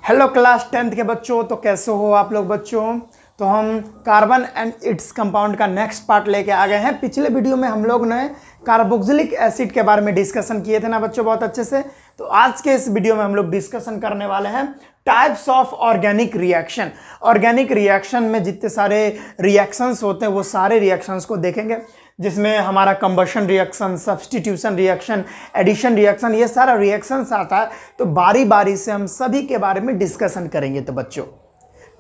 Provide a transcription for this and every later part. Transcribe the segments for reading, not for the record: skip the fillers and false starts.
Hello class 10th के बच्चों, तो कैसे हो आप लोग बच्चों। तो हम कार्बन एंड इट्स कंपाउंड का नेक्स्ट पार्ट लेके आ गए हैं। पिछले वीडियो में हम लोग ने कार्बोक्सिलिक एसिड के बारे में डिस्कशन किए थे ना बच्चों, बहुत अच्छे से। तो आज के इस वीडियो में हम लोग डिस्कशन करने वाले हैं types of organic reaction. Organic reaction में जितने सारे रिएक्शंस होते हैं वो सारे रिएक्शंस को देखेंगे, जिसमें हमारा combustion reaction, substitution reaction, addition reaction, ये सारा रिएक्शंस आता है। तो बारी बारी से हम सभी के बारे में डिस्कशन करेंगे। तो बच्चों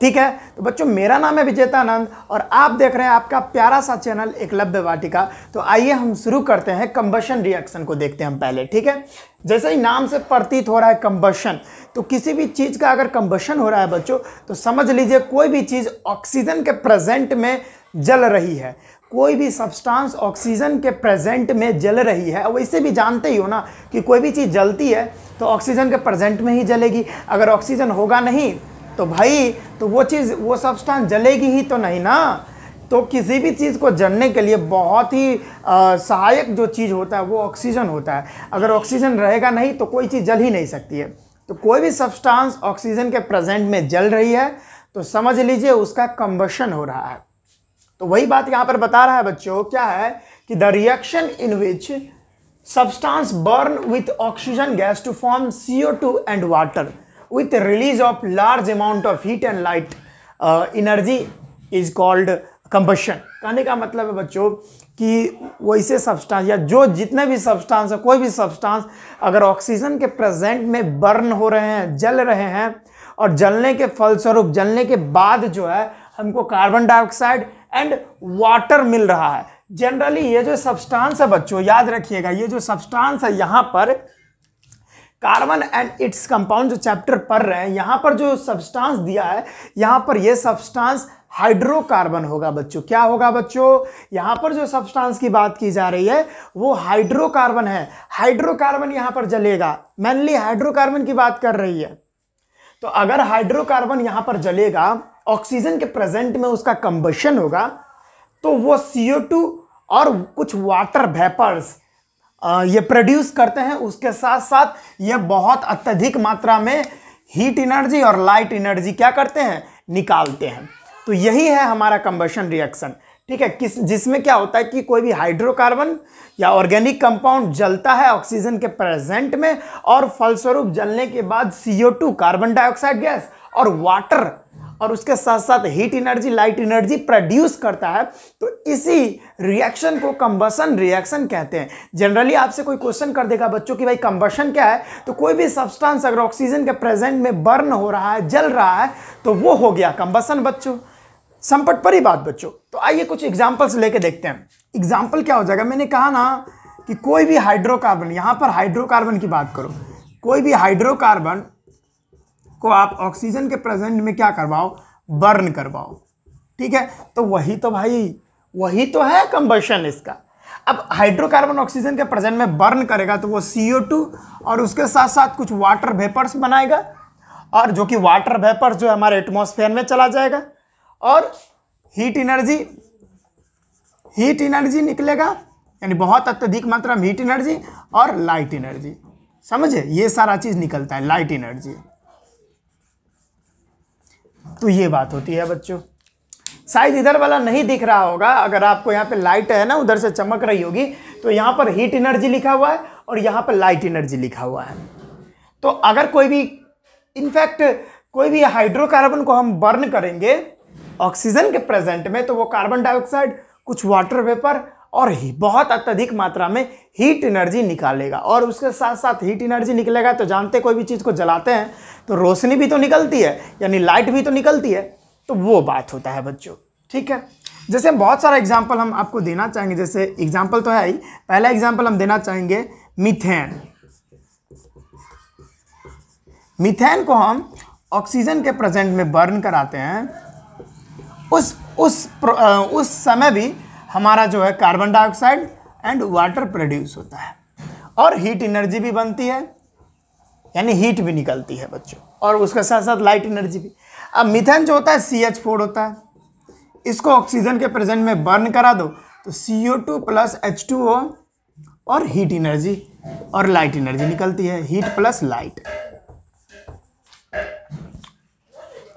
ठीक है। तो बच्चों मेरा नाम है विजेतानंद और आप देख रहे हैं आपका प्यारा सा चैनल एकलव्य वाटिका। तो आइए हम शुरू करते हैं कंबशन रिएक्शन को देखते हैं हम पहले। ठीक है, जैसे ही नाम से प्रतीत हो रहा है कंबशन, तो किसी भी चीज़ का अगर कंबशन हो रहा है बच्चों, तो समझ लीजिए कोई भी चीज़ ऑक्सीजन के प्रेजेंट में जल रही है। कोई भी सब्सटेंस ऑक्सीजन के प्रेजेंट में जल रही है। वैसे भी जानते ही हो ना कि कोई भी चीज़ जलती है तो ऑक्सीजन के प्रेजेंट में ही जलेगी। अगर ऑक्सीजन होगा नहीं तो भाई तो वो चीज़, वो सब्सटेंस जलेगी ही तो नहीं ना। तो किसी भी चीज़ को जलने के लिए बहुत ही सहायक जो चीज़ होता है वो ऑक्सीजन होता है। अगर ऑक्सीजन रहेगा नहीं तो कोई चीज़ जल ही नहीं सकती है। तो कोई भी सब्सटेंस ऑक्सीजन के प्रेजेंट में जल रही है तो समझ लीजिए उसका कंबशन हो रहा है। तो वही बात यहाँ पर बता रहा है बच्चों, क्या है कि the reaction in which substance burn with oxygen gas to form CO2 and water with release of large amount of heat and light energy is called combustion। कहने का मतलब है बच्चों कि वैसे सब्सटेंस या जो जितने भी सब्सटेंस है, कोई भी सब्सटेंस अगर ऑक्सीजन के प्रेजेंट में बर्न हो रहे हैं, जल रहे हैं, और जलने के फलस्वरूप, जलने के बाद जो है हमको कार्बन डाइऑक्साइड एंड वाटर मिल रहा है। जनरली ये जो सब्सटेंस है बच्चों, याद रखिएगा, ये जो सब्सटेंस है यहाँ पर कार्बन एंड इट्स कंपाउंड जो चैप्टर पढ़ रहे हैं, यहाँ पर जो सब्सटेंस दिया है, यहाँ पर ये सब्सटेंस हाइड्रोकार्बन होगा बच्चों। क्या होगा बच्चों, यहाँ पर जो सब्सटेंस की बात की जा रही है वो हाइड्रोकार्बन है। हाइड्रोकार्बन यहाँ पर जलेगा, मेनली हाइड्रोकार्बन की बात कर रही है। तो अगर हाइड्रोकार्बन यहाँ पर जलेगा, ऑक्सीजन के प्रेजेंट में उसका कंबशन होगा, तो वो CO2 और कुछ वाटर वेपर्स ये प्रोड्यूस करते हैं। उसके साथ साथ ये बहुत अत्यधिक मात्रा में हीट एनर्जी और लाइट एनर्जी क्या करते हैं, निकालते हैं। तो यही है हमारा कंबशन रिएक्शन। ठीक है, जिसमें क्या होता है कि कोई भी हाइड्रोकार्बन या ऑर्गेनिक कंपाउंड जलता है ऑक्सीजन के प्रेजेंट में, और फलस्वरूप जलने के बाद CO2 कार्बन डाइऑक्साइड गैस और वाटर और उसके साथ साथ heat energy, light energy produce करता है। तो इसी रिएक्शन को कंबशन रिएक्शन कहते हैं। जनरली आपसे कोई क्वेश्चन कर देगा बच्चों कि भाई कंबशन क्या है, तो कोई भी सब्सटेंस अगर ऑक्सीजन के प्रेजेंट में बर्न हो रहा है, जल रहा है, तो वो हो गया कंबशन बच्चों। संपट पर ही बात बच्चों। तो आइए कुछ एग्जाम्पल्स लेके देखते हैं। एग्जाम्पल क्या हो जाएगा, मैंने कहा ना कि कोई भी हाइड्रोकार्बन, यहाँ पर हाइड्रोकार्बन की बात करो, कोई भी हाइड्रोकार्बन को आप ऑक्सीजन के प्रेजेंट में क्या करवाओ, बर्न करवाओ। ठीक है, तो वही तो भाई, वही तो है कंबशन इसका। अब हाइड्रोकार्बन ऑक्सीजन के प्रेजेंट में बर्न करेगा तो वो CO2 और उसके साथ साथ कुछ वाटर वेपर्स बनाएगा, और जो कि वाटर वेपर्स जो हमारे एटमॉस्फेयर में चला जाएगा, और हीट एनर्जी निकलेगा, यानी बहुत अत्यधिक मात्रा में हीट एनर्जी और लाइट एनर्जी। समझे, ये सारा चीज निकलता है, लाइट एनर्जी। तो ये बात होती है बच्चों। शायद इधर वाला नहीं दिख रहा होगा, अगर आपको यहाँ पे लाइट है ना उधर से चमक रही होगी, तो यहाँ पर हीट एनर्जी लिखा हुआ है और यहाँ पर लाइट एनर्जी लिखा हुआ है। तो अगर कोई भी, इनफैक्ट कोई भी हाइड्रोकार्बन को हम बर्न करेंगे ऑक्सीजन के प्रेजेंट में, तो वो कार्बन डाइऑक्साइड, कुछ वाटर वेपर और बहुत अत्यधिक मात्रा में हीट एनर्जी निकालेगा। और उसके साथ साथ हीट एनर्जी निकलेगा तो जानते कोई भी चीज़ को जलाते हैं तो रोशनी भी तो निकलती है, यानी लाइट भी तो निकलती है। तो वो बात होता है बच्चों। ठीक है, जैसे बहुत सारा एग्जाम्पल हम आपको देना चाहेंगे। जैसे एग्जाम्पल तो है ही, पहला एग्जाम्पल हम देना चाहेंगे मीथेन। मीथेन को हम ऑक्सीजन के प्रेजेंट में बर्न कराते हैं, उस समय भी हमारा जो है carbon dioxide and water produce होता है, और हीट एनर्जी भी बनती है, यानी हीट भी निकलती है बच्चों, और उसके साथ साथ लाइट एनर्जी भी। अब मीथेन जो होता है CH4 होता है, इसको ऑक्सीजन के प्रेजेंट में बर्न करा दो तो CO2 प्लस H2O और हीट एनर्जी और लाइट एनर्जी निकलती है, हीट प्लस लाइट।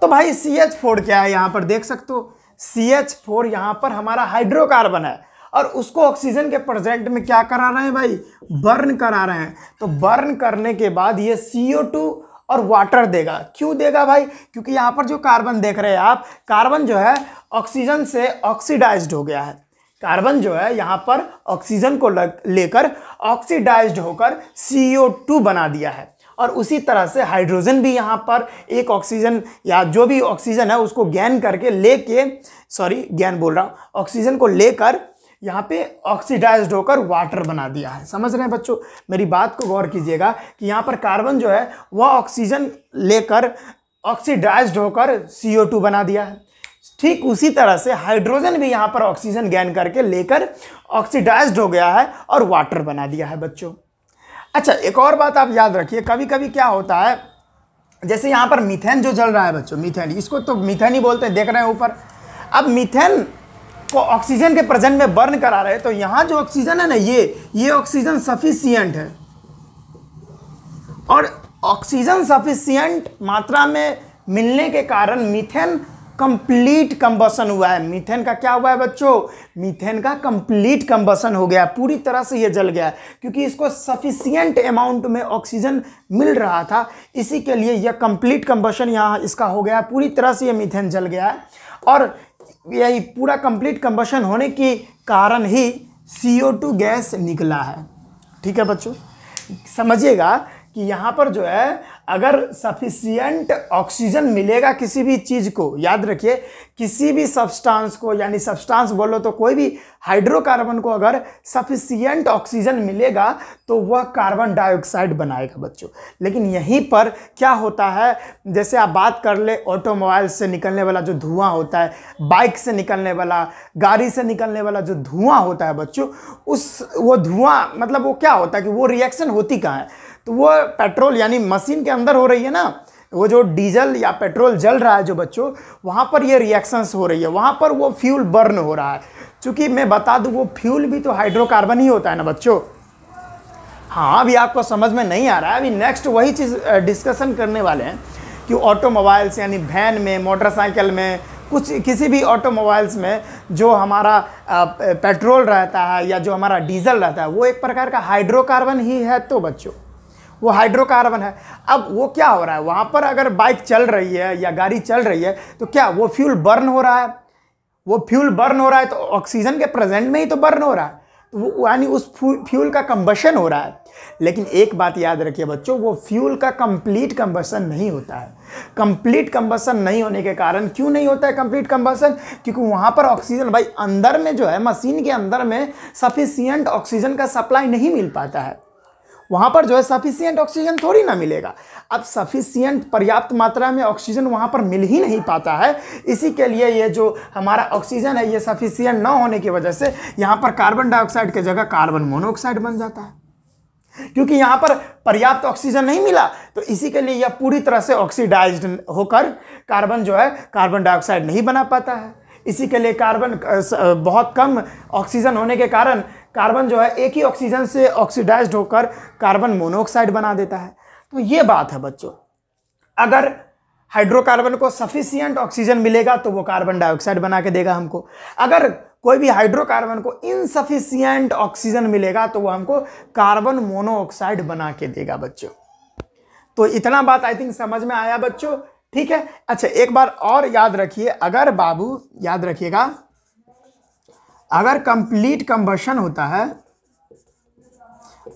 तो भाई CH4 क्या है, यहाँ पर देख सकते हो CH4 यहाँ पर हमारा हाइड्रोकार्बन है और उसको ऑक्सीजन के प्रेजेंट में क्या करा रहे हैं भाई, बर्न करा रहे हैं। तो बर्न करने के बाद ये CO2 और वाटर देगा। क्यों देगा भाई, क्योंकि यहाँ पर जो कार्बन देख रहे हैं आप, कार्बन जो है ऑक्सीजन से ऑक्सीडाइज्ड हो गया है। कार्बन जो है यहाँ पर ऑक्सीजन को लेकर ऑक्सीडाइज्ड होकर CO2 बना दिया है। और उसी तरह से हाइड्रोजन भी यहाँ पर एक ऑक्सीजन या जो भी ऑक्सीजन है उसको गैन करके ऑक्सीजन को लेकर यहाँ पे ऑक्सीडाइज्ड होकर वाटर बना दिया है। समझ रहे हैं बच्चों, मेरी बात को गौर कीजिएगा कि यहाँ पर कार्बन जो है वह ऑक्सीजन लेकर ऑक्सीडाइज्ड होकर CO2 बना दिया है। ठीक उसी तरह से हाइड्रोजन भी यहाँ पर ऑक्सीजन गैन करके लेकर ऑक्सीडाइज्ड हो गया है और वाटर बना दिया है बच्चों। अच्छा, एक और बात आप याद रखिए, कभी कभी क्या होता है, जैसे यहाँ पर मीथेन जो जल रहा है बच्चों, मीथेन, इसको तो मीथेन ही बोलते हैं, देख रहे हैं ऊपर। अब मीथेन को ऑक्सीजन के प्रेजेंट में बर्न करा रहे हैं, तो यहाँ जो ऑक्सीजन है ना, ये ऑक्सीजन सफिशिएंट है और ऑक्सीजन सफिशिएंट मात्रा में मिलने के कारण मीथेन कंप्लीट कंबसन हुआ है। मीथेन का क्या हुआ है बच्चों, मीथेन का कंप्लीट कंबसन हो गया, पूरी तरह से ये जल गया, क्योंकि इसको सफिशिएंट अमाउंट में ऑक्सीजन मिल रहा था। इसी के लिए यह कंप्लीट कंबसन यहाँ इसका हो गया, पूरी तरह से ये मीथेन जल गया है। और यही पूरा कंप्लीट कंबसन होने के कारण ही CO2 गैस निकला है। ठीक है बच्चों, समझिएगा कि यहाँ पर जो है अगर सफिशिएंट ऑक्सीजन मिलेगा किसी भी चीज़ को, याद रखिए किसी भी सब्सटेंस को, यानी सब्सटेंस बोलो तो कोई भी हाइड्रोकार्बन को अगर सफिशिएंट ऑक्सीजन मिलेगा तो वह कार्बन डाइऑक्साइड बनाएगा बच्चों। लेकिन यहीं पर क्या होता है, जैसे आप बात कर ले ऑटोमोबाइल से निकलने वाला जो धुआं होता है, बाइक से निकलने वाला, गाड़ी से निकलने वाला जो धुआं होता है बच्चों, वो धुआं मतलब वो क्या होता है कि वो रिएक्शन होती कहाँ है, तो वो पेट्रोल यानी मशीन के अंदर हो रही है ना, वो जो डीजल या पेट्रोल जल रहा है जो बच्चों, वहाँ पर ये रिएक्शंस हो रही है, वहाँ पर वो फ्यूल बर्न हो रहा है। चूँकि मैं बता दूँ वो फ्यूल भी तो हाइड्रोकार्बन ही होता है ना बच्चों। हाँ, अभी आपको समझ में नहीं आ रहा है, अभी नेक्स्ट वही चीज़ डिस्कशन करने वाले हैं कि ऑटोमोबाइल्स यानी वैन में, मोटरसाइकिल में, किसी भी ऑटोमोबाइल्स में जो हमारा पेट्रोल रहता है या जो हमारा डीजल रहता है, वो एक प्रकार का हाइड्रोकार्बन ही है। तो बच्चों वो हाइड्रोकार्बन है। अब वो क्या हो रहा है, वहाँ पर अगर बाइक चल रही है या गाड़ी चल रही है तो क्या वो फ्यूल बर्न हो रहा है, वो फ्यूल बर्न हो रहा है तो ऑक्सीजन के प्रेजेंट में ही तो बर्न हो रहा है, तो वो यानी उस फ्यूल का कंबशन हो रहा है। लेकिन एक बात याद रखिए बच्चों, वो फ्यूल का कंप्लीट कंबशन नहीं होता है। कंप्लीट कंबशन नहीं होने के कारण, क्यों नहीं होता है कंप्लीट कंबशन, क्योंकि वहाँ पर ऑक्सीजन भाई अंदर में जो है, मशीन के अंदर में सफिशिएंट ऑक्सीजन का सप्लाई नहीं मिल पाता है। वहाँ पर जो है सफिशिएंट ऑक्सीजन थोड़ी ना मिलेगा। अब सफिशिएंट पर्याप्त मात्रा में ऑक्सीजन वहाँ पर मिल ही नहीं पाता है। इसी के लिए ये जो हमारा ऑक्सीजन है ये सफिशिएंट ना होने की वजह से यहाँ पर कार्बन डाइऑक्साइड की जगह कार्बन मोनोऑक्साइड बन जाता है, क्योंकि यहाँ पर पर्याप्त ऑक्सीजन नहीं मिला। तो इसी के लिए यह पूरी तरह से ऑक्सीडाइज्ड होकर कार्बन जो है कार्बन डाइऑक्साइड नहीं बना पाता है। इसी के लिए कार्बन बहुत कम ऑक्सीजन होने के कारण कार्बन जो है एक ही ऑक्सीजन से ऑक्सीडाइज्ड होकर कार्बन मोनोऑक्साइड बना देता है। तो ये बात है बच्चों, अगर हाइड्रोकार्बन को सफिशिएंट ऑक्सीजन मिलेगा तो वो कार्बन डाइऑक्साइड बना के देगा हमको। अगर कोई भी हाइड्रोकार्बन को इनसफिशिएंट ऑक्सीजन मिलेगा तो वो हमको कार्बन मोनोऑक्साइड बना के देगा बच्चों। तो इतना बात आई थिंक समझ में आया बच्चों, ठीक है। अच्छा, एक बार और याद रखिए, अगर बाबू याद रखिएगा, अगर कंप्लीट कंबशन होता है,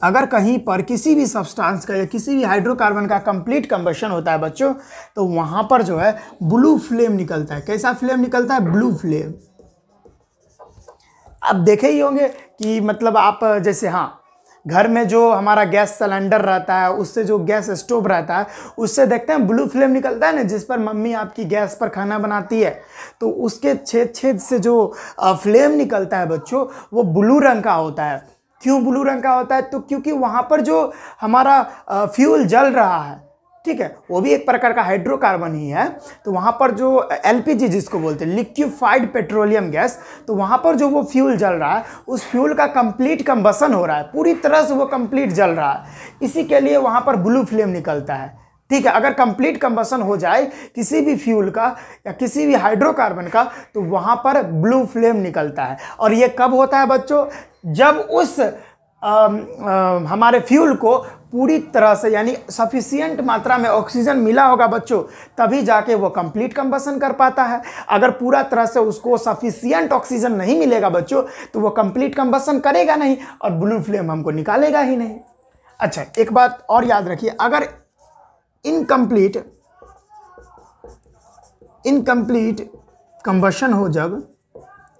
अगर कहीं पर किसी भी सब्सटेंस का या किसी भी हाइड्रोकार्बन का कंप्लीट कंबशन होता है बच्चों, तो वहां पर जो है ब्लू फ्लेम निकलता है। कैसा फ्लेम निकलता है? Blue flame. अब देखे ही होंगे कि मतलब आप जैसे, हाँ, घर में जो हमारा गैस सिलेंडर रहता है, उससे जो गैस स्टोव रहता है, उससे देखते हैं ब्लू फ्लेम निकलता है ना, जिस पर मम्मी आपकी गैस पर खाना बनाती है, तो उसके छेद से जो फ्लेम निकलता है बच्चों, वो ब्लू रंग का होता है। क्यों ब्लू रंग का होता है? तो क्योंकि वहाँ पर जो हमारा फ्यूल जल रहा है, ठीक है, वो भी एक प्रकार का हाइड्रोकार्बन ही है, तो वहाँ पर जो LPG जिसको बोलते हैं, लिक्विफाइड पेट्रोलियम गैस, तो वहाँ पर जो वो फ्यूल जल रहा है, उस फ्यूल का कंप्लीट कंबसन हो रहा है, पूरी तरह से वो कंप्लीट जल रहा है। इसी के लिए वहाँ पर ब्लू फ्लेम निकलता है। ठीक है। अगर कंप्लीट कंबशन हो जाए किसी भी फ्यूल का या किसी भी हाइड्रोकार्बन का तो वहाँ पर ब्लू फ्लेम निकलता है। और ये कब होता है बच्चों? जब उस हमारे फ्यूल को पूरी तरह से यानी सफिशिएंट मात्रा में ऑक्सीजन मिला होगा बच्चों, तभी जाके वो कंप्लीट कंबशन कर पाता है। अगर पूरा तरह से उसको सफिशिएंट ऑक्सीजन नहीं मिलेगा बच्चों तो वो कंप्लीट कंबशन करेगा नहीं और ब्लू फ्लेम हमको निकालेगा ही नहीं। अच्छा, एक बात और याद रखिए, अगर इनकम्प्लीट कंबशन हो जब,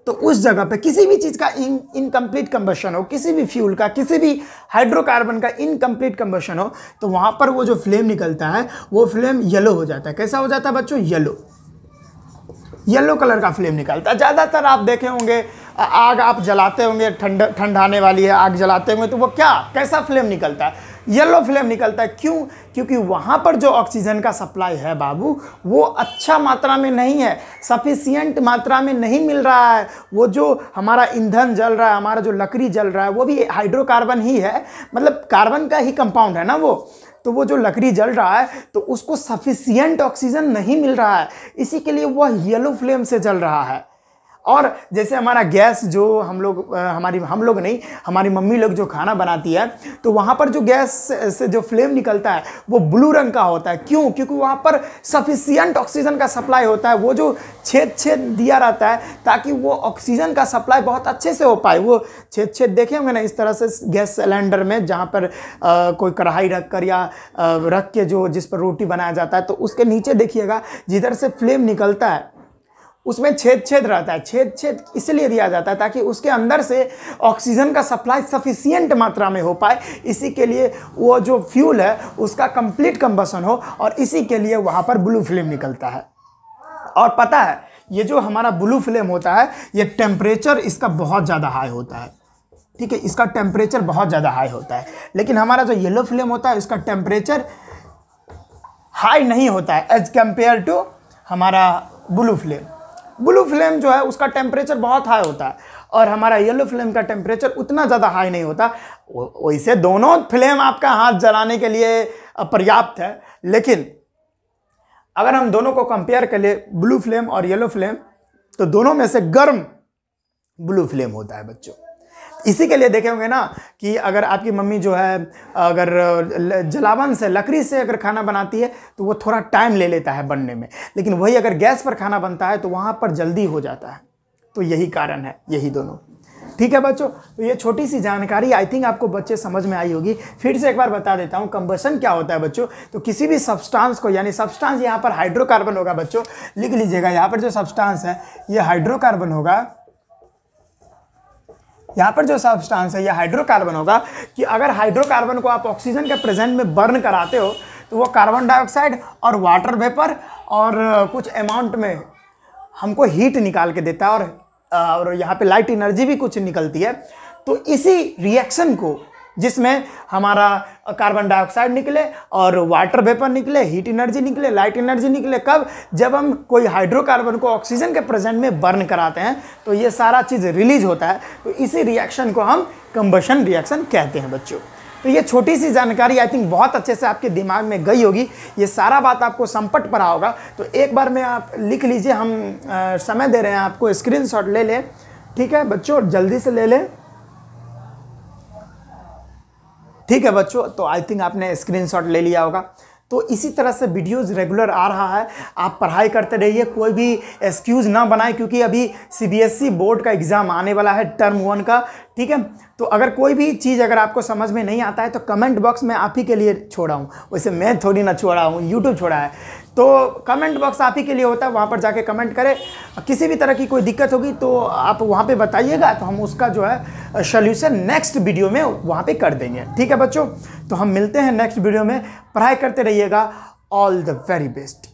तो उस जगह पे किसी भी चीज़ का इनकम्प्लीट कंबशन हो, किसी भी फ्यूल का, किसी भी हाइड्रोकार्बन का इनकम्प्लीट कंबशन हो, तो वहाँ पर वो जो फ्लेम निकलता है वो फ्लेम येलो हो जाता है। कैसा हो जाता है बच्चों? येलो कलर का फ्लेम निकलता है। ज़्यादातर आप देखे होंगे आग आप जलाते होंगे, ठंडाने वाली है आग जलाते होंगे, तो वो कैसा फ्लेम निकलता है? येलो फ्लेम निकलता है। क्यों? क्योंकि वहाँ पर जो ऑक्सीजन का सप्लाई है बाबू, वो अच्छा मात्रा में नहीं है, सफिशिएंट मात्रा में नहीं मिल रहा है। वो जो हमारा ईंधन जल रहा है, हमारा जो लकड़ी जल रहा है, वो भी हाइड्रोकार्बन ही है, मतलब कार्बन का ही कंपाउंड है ना वो। तो वो जो लकड़ी जल रहा है तो उसको सफिशिएंट ऑक्सीजन नहीं मिल रहा है, इसी के लिए वह येलो फ्लेम से जल रहा है। और जैसे हमारा गैस जो हमारी मम्मी लोग जो खाना बनाती है, तो वहाँ पर जो गैस से जो फ्लेम निकलता है वो ब्लू रंग का होता है। क्यों? क्योंकि वहाँ पर सफिशिएंट ऑक्सीजन का सप्लाई होता है। वो जो छेद दिया रहता है ताकि वो ऑक्सीजन का सप्लाई बहुत अच्छे से हो पाए। वो छेद देखे होंगे ना, इस तरह से गैस सिलेंडर में जहाँ पर कोई कढ़ाई रख कर या रख के जिस पर रोटी बनाया जाता है, तो उसके नीचे देखिएगा जिधर से फ्लेम निकलता है उसमें छेद रहता है। छेद इसलिए दिया जाता है ताकि उसके अंदर से ऑक्सीजन का सप्लाई सफिशिएंट मात्रा में हो पाए। इसी के लिए वो जो फ्यूल है उसका कंप्लीट कंबशन हो, और इसी के लिए वहाँ पर ब्लू फ्लेम निकलता है। और पता है, ये जो हमारा ब्लू फ्लेम होता है, ये टेम्परेचर इसका बहुत ज़्यादा हाई होता है। ठीक है, इसका टेम्परेचर बहुत ज़्यादा हाई होता है। लेकिन हमारा जो येलो फ्लेम होता है इसका टेम्परेचर हाई नहीं होता है एज कंपेयर टू हमारा ब्लू फ्लेम। ब्लू फ्लेम जो है उसका टेम्परेचर बहुत हाई होता है और हमारा येलो फ्लेम का टेम्परेचर उतना ज़्यादा हाई नहीं होता। वैसे दोनों फ्लेम आपका हाथ जलाने के लिए पर्याप्त है, लेकिन अगर हम दोनों को कंपेयर कर ले, ब्लू फ्लेम और येलो फ्लेम, तो दोनों में से गर्म ब्लू फ्लेम होता है बच्चों। इसी के लिए देखे होंगे ना कि अगर आपकी मम्मी जो है अगर जलावन से, लकड़ी से अगर खाना बनाती है तो वो थोड़ा टाइम ले लेता है बनने में, लेकिन वही अगर गैस पर खाना बनता है तो वहाँ पर जल्दी हो जाता है। तो यही कारण है, यही दोनों। ठीक है बच्चों, तो ये छोटी सी जानकारी आई थिंक आपको बच्चे समझ में आई होगी। फिर से एक बार बता देता हूँ, कंबशन क्या होता है बच्चों। तो किसी भी सब्सटेंस को, यानी सब्सटेंस यहाँ पर हाइड्रोकार्बन होगा बच्चों, लिख लीजिएगा, यहाँ पर जो सब्सटेंस है ये हाइड्रोकार्बन होगा। यहाँ पर जो सब्सटेंस है ये हाइड्रोकार्बन होगा। कि अगर हाइड्रोकार्बन को आप ऑक्सीजन के प्रेजेंट में बर्न कराते हो तो वो कार्बन डाइऑक्साइड और वाटर वेपर और कुछ अमाउंट में हमको हीट निकाल के देता है, और यहाँ पे लाइट एनर्जी भी कुछ निकलती है। तो इसी रिएक्शन को, जिसमें हमारा कार्बन डाइऑक्साइड निकले और वाटर वेपर निकले, हीट एनर्जी निकले, लाइट एनर्जी निकले, कब? जब हम कोई हाइड्रोकार्बन को ऑक्सीजन के प्रेजेंट में बर्न कराते हैं तो ये सारा चीज़ रिलीज होता है। तो इसी रिएक्शन को हम कंबशन रिएक्शन कहते हैं बच्चों। तो ये छोटी सी जानकारी आई थिंक बहुत अच्छे से आपके दिमाग में गई होगी। ये सारा बात आपको संपट पड़ा होगा। तो एक बार में आप लिख लीजिए, हम समय दे रहे हैं आपको, स्क्रीनशॉट ले लें। ठीक है बच्चों, जल्दी से ले लें। ठीक है बच्चों, तो आई थिंक आपने स्क्रीनशॉट ले लिया होगा। तो इसी तरह से वीडियोज़ रेगुलर आ रहा है, आप पढ़ाई करते रहिए, कोई भी एक्सक्यूज़ ना बनाए, क्योंकि अभी CBSE बोर्ड का एग्ज़ाम आने वाला है टर्म 1 का। ठीक है, तो अगर कोई भी चीज़ अगर आपको समझ में नहीं आता है तो कमेंट बॉक्स में आप ही के लिए छोड़ा हूँ, वैसे मैं थोड़ी ना छोड़ा हूँ, यूट्यूब छोड़ा है। तो कमेंट बॉक्स आप ही के लिए होता है, वहाँ पर जाके कमेंट करें। किसी भी तरह की कोई दिक्कत होगी तो आप वहाँ पे बताइएगा, तो हम उसका जो है सॉल्यूशन नेक्स्ट वीडियो में वहाँ पे कर देंगे। ठीक है बच्चों, तो हम मिलते हैं नेक्स्ट वीडियो में। पढ़ाई करते रहिएगा। All the very best.